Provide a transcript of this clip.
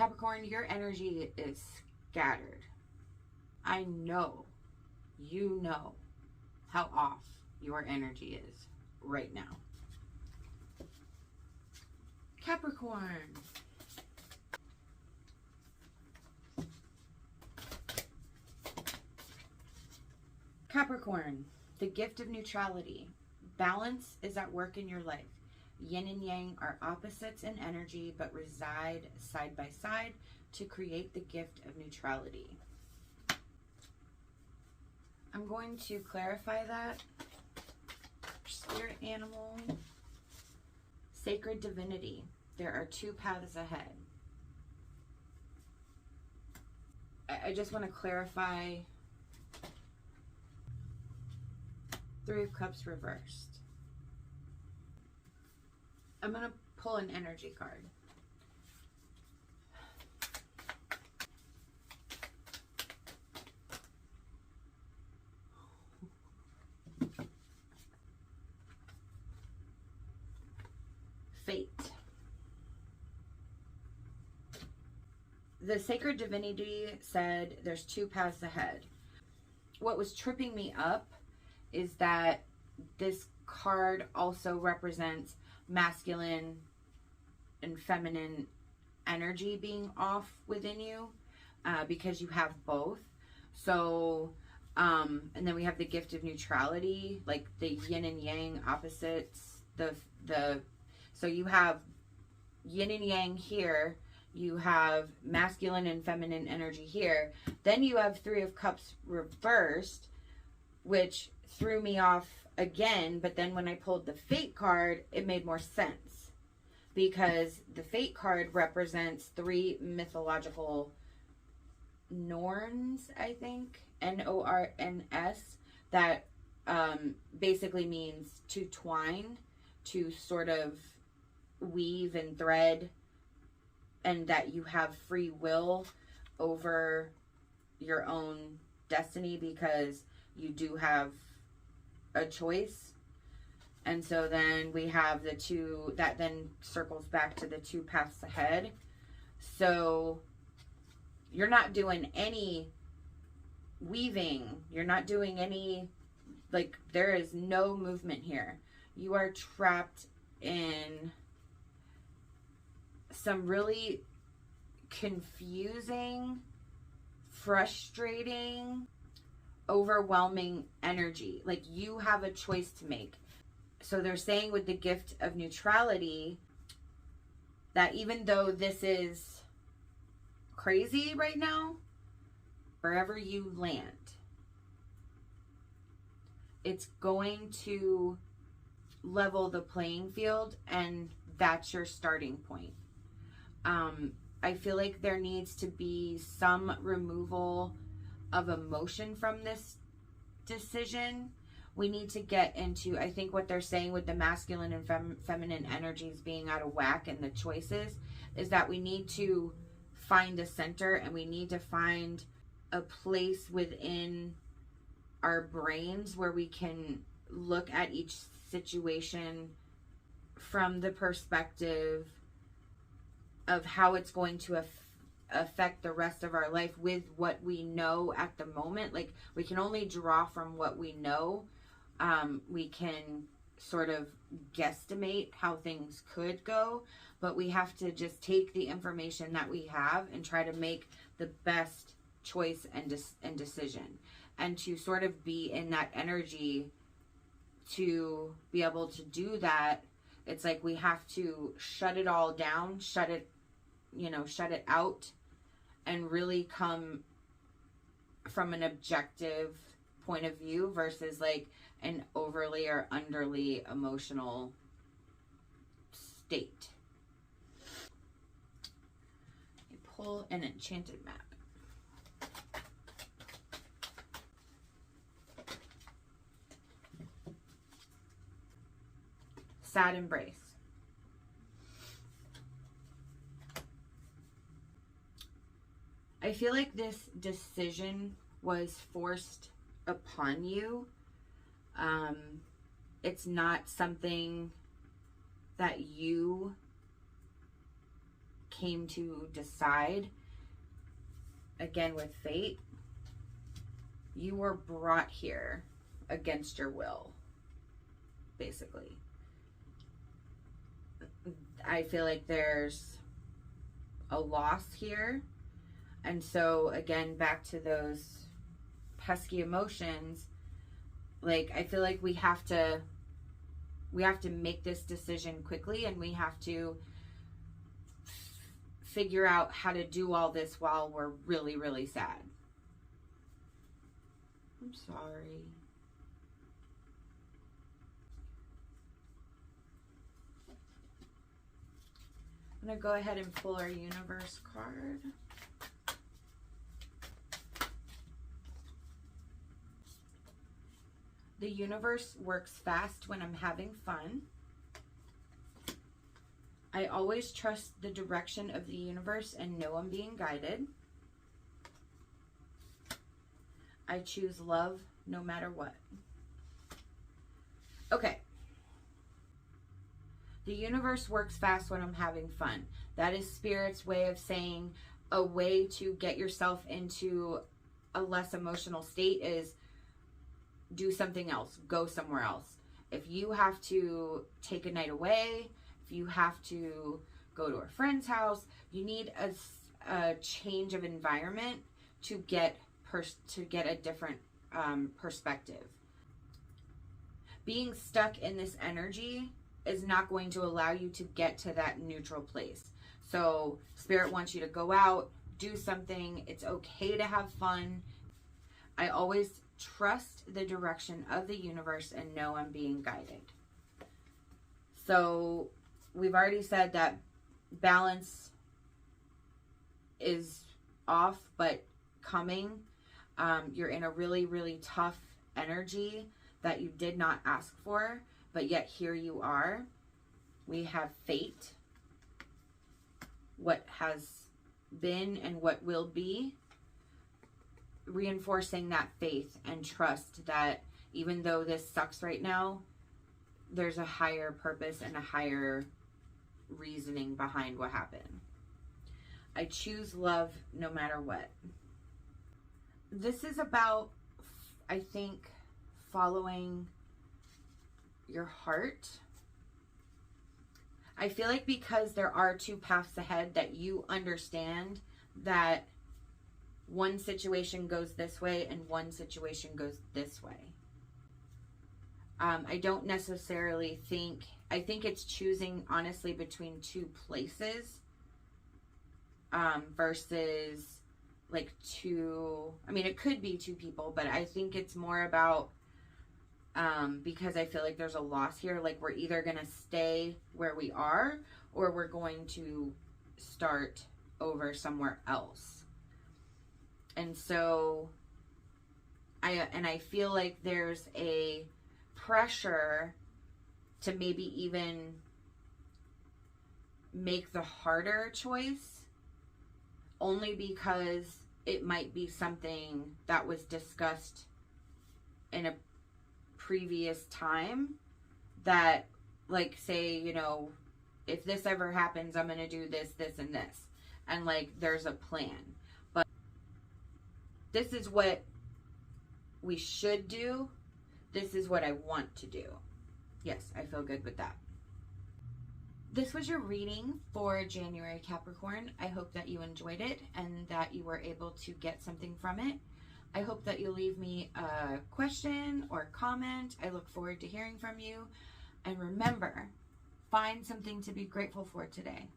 Capricorn, your energy is scattered. I know, you know how off your energy is right now. Capricorn. Capricorn, the gift of neutrality. Balance is at work in your life. Yin and yang are opposites in energy, but reside side by side to create the gift of neutrality. I'm going to clarify that. Spirit animal. Sacred divinity. There are two paths ahead. I just want to clarify. Three of Cups reversed. I'm going to pull an energy card. Fate. The sacred divinity said there's two paths ahead. What was tripping me up is that this card also represents masculine and feminine energy being off within you, because you have both. So, and then we have the gift of neutrality, like the yin and yang opposites. So you have yin and yang here. You have masculine and feminine energy here. Then you have Three of Cups reversed, which threw me off again. But then when I pulled the Fate card, it made more sense, because the Fate card represents three mythological Norns, I think, Norns, that basically means to twine, to sort of weave and thread, and that you have free will over your own destiny, because you do have a choice. And so then we have the two, that then circles back to the two paths ahead. So you're not doing any weaving. You're not doing any, like, there is no movement here. You are trapped in some really confusing, frustrating, overwhelming energy. Like, you have a choice to make. So they're saying with the gift of neutrality that even though this is crazy right now, wherever you land, it's going to level the playing field, and that's your starting point. I feel like there needs to be some removal of emotion from this decision. We need to get into, I think what they're saying with the masculine and feminine energies being out of whack and the choices, is that we need to find a center, and we need to find a place within our brains where we can look at each situation from the perspective of how it's going to affect the rest of our life with what we know at the moment. Like, we can only draw from what we know. We can sort of guesstimate how things could go, but we have to just take the information that we have and try to make the best choice and decision, and to sort of be in that energy to be able to do that. It's like we have to shut it all down, shut it out, and really come from an objective point of view versus like an overly or underly emotional state. I pull an enchanted map. Sad embrace. I feel like this decision was forced upon you. It's not something that you came to decide, again with fate, you were brought here against your will, basically. I feel like there's a loss here. And so, again, back to those pesky emotions, like, I feel like we have to make this decision quickly, and we have to figure out how to do all this while we're really, really sad. I'm sorry. I'm going to go ahead and pull our universe card. The universe works fast when I'm having fun. I always trust the direction of the universe and know I'm being guided. I choose love no matter what. Okay. The universe works fast when I'm having fun. That is Spirit's way of saying a way to get yourself into a less emotional state is do something else. Go somewhere else. If you have to take a night away, if you have to go to a friend's house, you need a change of environment to get a different perspective. Being stuck in this energy is not going to allow you to get to that neutral place. So Spirit wants you to go out, do something. It's okay to have fun. I always trust the direction of the universe and know I'm being guided. So we've already said that balance is off, but coming. You're in a really, really tough energy that you did not ask for, but yet here you are. We have fate, what has been and what will be, reinforcing that faith and trust that even though this sucks right now, there's a higher purpose and a higher reasoning behind what happened. I choose love no matter what. This is about, I think, following your heart. I feel like because there are two paths ahead, that you understand that one situation goes this way and one situation goes this way. I don't necessarily think, I think it's choosing honestly between two places versus like two, I mean, it could be two people, but I think it's more about, because I feel like there's a loss here, like we're either going to stay where we are or we're going to start over somewhere else. And so I feel like there's a pressure to maybe even make the harder choice, only because it might be something that was discussed in a previous time that, like, say, you know, if this ever happens, I'm going to do this, this, and this. And, like, there's a plan. But this is what we should do. This is what I want to do. Yes, I feel good with that. This was your reading for January, Capricorn. I hope that you enjoyed it and that you were able to get something from it. I hope that you'll leave me a question or comment. I look forward to hearing from you. And remember, find something to be grateful for today.